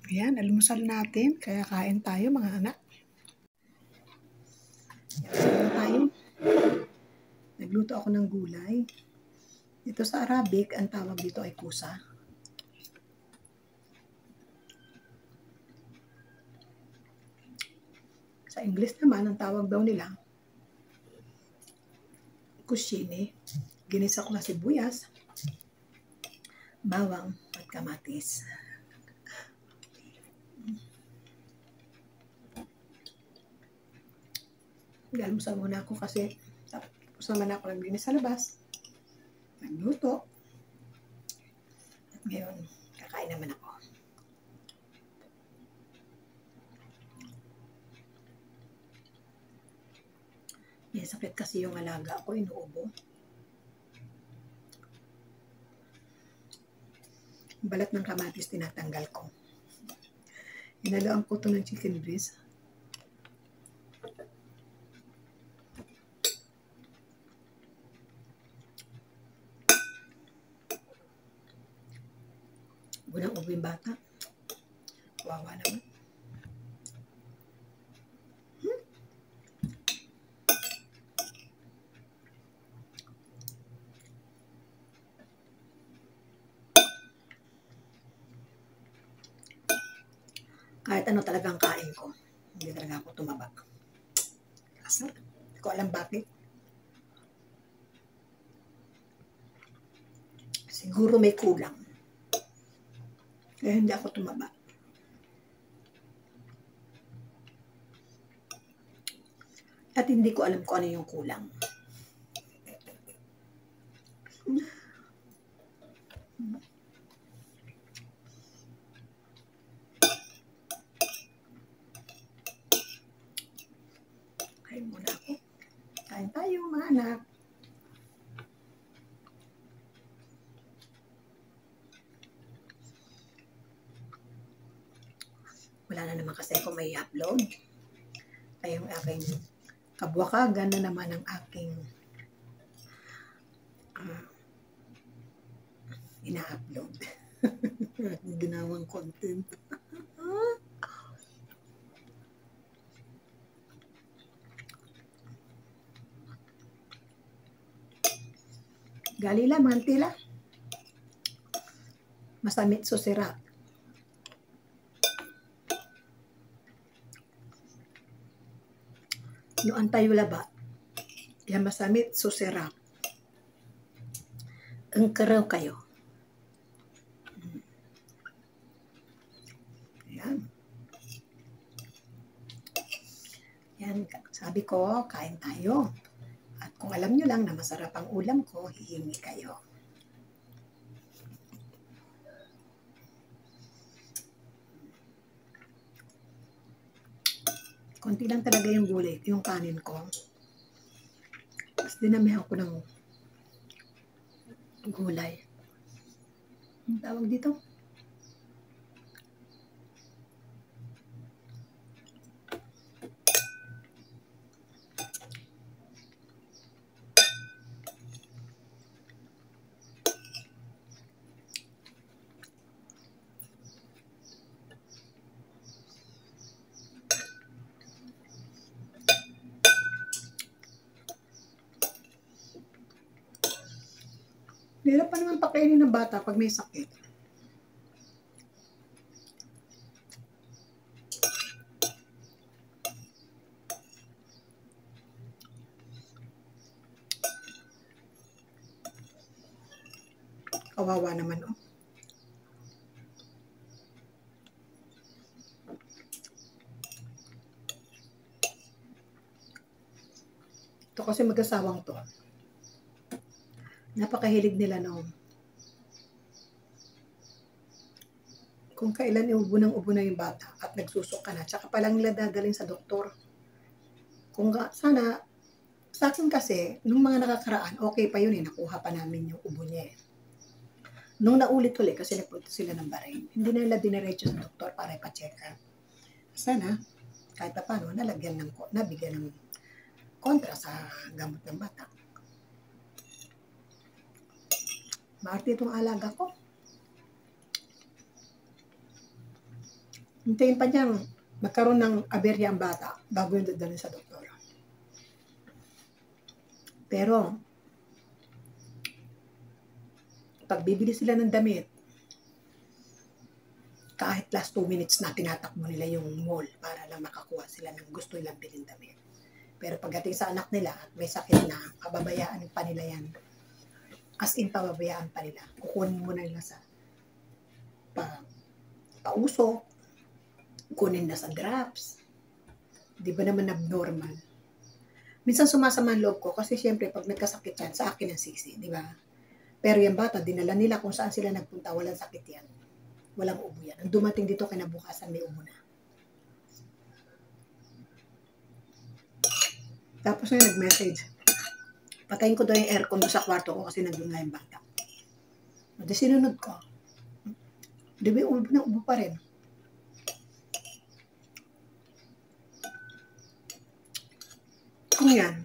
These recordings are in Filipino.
Ayan, almusal natin. Kaya kain tayo mga anak. Almusal tayo. Nagluto ako ng gulay. Ito sa Arabic, ang tawag dito ay kusa. Sa English naman, ang tawag daw nila, kushine. Ginisa ko na sibuyas, bawang, at kamatis. Almusal muna ako kasi tapos naman ako naglinis sa labas. Nagluto. At ngayon, kakain naman ako. May sakit kasi yung alaga ko, inuubo. Balat ng kamatis tinatanggal ko. Inalaan ko ito ng chicken breast. Unang ubo yung bata. Wawa naman. Kahit ano talagang kain ko, hindi talaga ako tumaba. Kasi, hindi ko alam bakit. Siguro may kulang. Kaya hindi ako tumaba. At hindi ko alam kung ano yung kulang. Kain muna ako. Kain tayo mga anak. Wala na naman kasi ako may upload. Ay yung aking kabwakagan na naman ang aking ina-upload. Ginawang content. Galila, mantila. Masamit susira. No antayo laba. Yan masamit susira. Ang karaw kayo. Yan. Yan. Sabi ko, kain tayo. At kung alam nyo lang na masarap ang ulam ko, hihingi kayo. Konti lang talaga yung gulay, yung kanin ko. Tapos dinamihan ko ng gulay. Ang tawag dito? Hirap pa naman pakainin ng bata pag may sakit. Kawawa naman, oh. Ito kasi mag-asawang to. Napakahilig nila noon. Kung kailan ubo na yung bata at nagsusok ka na, tsaka palang nila dadalhin sa doktor. Kung sana, sa akin kasi, nung mga nakakaraan, okay pa yun eh, nakuha pa namin yung ubo niya eh. Nung naulit-ulit, kasi nagpunta sila ng Bahrain, hindi na nila diniretso sa doktor para ipa-check up. Sana, kahit pa paano, nabigyan ng kontra sa gamot ng bata. Maarte itong alaga ko. Hintayin pa niyang magkaroon ng aberya ang bata bago yung dadalhin sa doktor. Pero, pag bibili sila ng damit, kahit last 2 minutes na tinatakbo nila yung mall para lang makakuha sila ng gusto nilang bilhin damit. Pero pagdating sa anak nila at may sakit na, pababayaan pa nila yan. As in, pababayaan pa nila. Kukunin mo na nila sa pausok, kunin na sa drops. Di ba naman abnormal? Minsan sumasama ang loob ko kasi syempre pag nagkasakit yan, sa akin ang sisi, di ba? Pero yung bata, dinala nila kung saan sila nagpunta, walang sakit yan. Walang ubo yan. Ang dumating dito kinabukasan, may ubo na. Tapos na nag-message. Patayin ko daw yung aircon doon sa kwarto ko kasi nandun nga yung bata. At sinunod ko. Di ba ubo na ubo pa rin? Kung yan,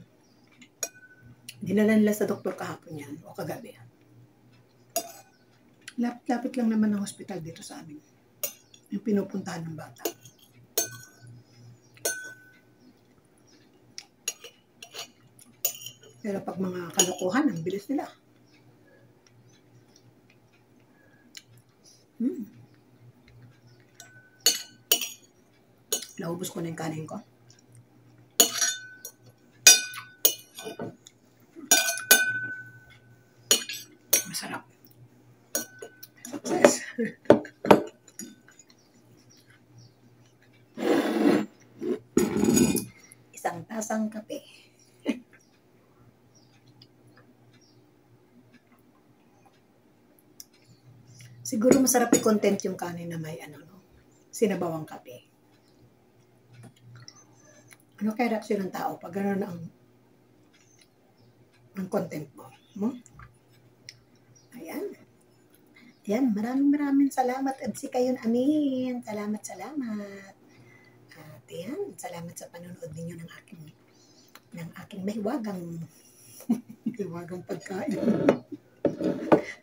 dinala nila sa doktor kahapon yan o kagabi. Lapit lang naman ng hospital dito sa amin. Yung pinupuntahan ng bata. Pero pag mga kalokohan, ang bilis nila. Naubos ko na yung kanin ko. Masarap. Success. Isang tasang kape. Siguro masarap i-content yung kanin na may sinabawang kape. Ano kaya reaksyon ng tao pag gano'n ang content mo? Ayan. Ayan, maraming salamat. At si kayon amin. Salamat. At ayan, salamat sa panonood ninyo ng aking mahiwagang pagkain.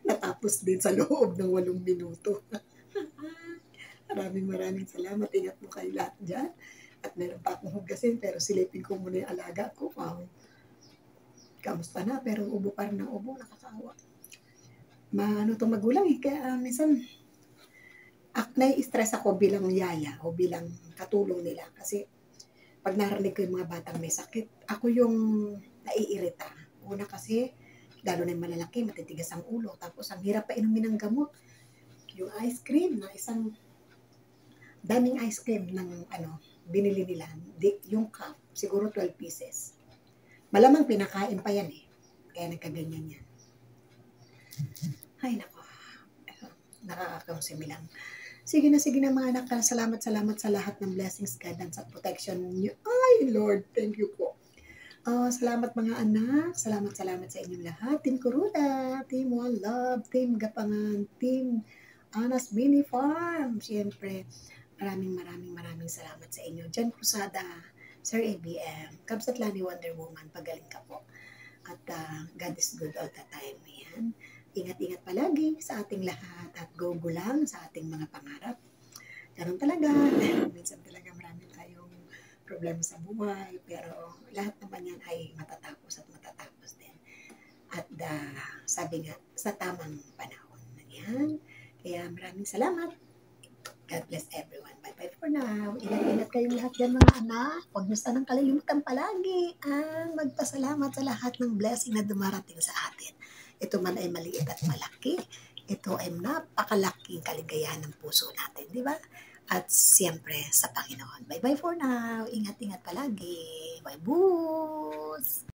Natapos din sa loob ng 8 minuto. Maraming salamat. Ingat mo kayo lahat dyan. At meron pa akong hugasin, pero silipin ko muna yung alaga ko. Kamusta na, pero ubo pa rin ng ubo. Nakakaawa. Itong magulang eh. Kaya minsan, nai-stress ako bilang yaya o bilang katulong nila. Kasi pag narinig ko yung mga batang may sakit, ako yung naiirita. Una kasi, lalo na yung malalaki, matitigas ang ulo. Tapos ang hirap pa inumin ng gamot. Yung ice cream na daming ice cream ng binili nila. Yung cup, siguro 12 pieces. Malamang pinakain pa yan eh. Kaya nagkaganyan yan. Ay nako. Nakakakonsumi lang. Sige na mga anak. Salamat sa lahat ng blessings, guidance at protection niyo. Ay Lord, thank you po. Salamat mga anak. Salamat sa inyong lahat. Team Kuruda, Team One Love, Team Gapangan, Team Anas Mini Farm. Siyempre, maraming salamat sa inyo. Jan Cruzada, Sir ABM, Kabsat Lani Wonder Woman, pagaling ka po. At God is good all the time. Yan. Ingat-ingat palagi sa ating lahat at go lang sa ating mga pangarap. Ganun talaga. Minsan talaga marami tayong problema sa buhay, pero lahat naman yan ay matatapos din. At sabi nga, sa tamang panahon. Yan. Kaya maraming salamat. God bless everyone. Bye-bye for now. Ingat-ingat kayong lahat yan mga anak. Huwag niyo sanang kalilimutan palagi ang magpasalamat sa lahat ng blessing na dumarating sa atin. Ito man ay maliit at malaki. Ito ay napakalaking kaligayahan ng puso natin, di ba? At siyempre sa Panginoon. Bye-bye for now. Ingat-ingat palagi. Bye, boos!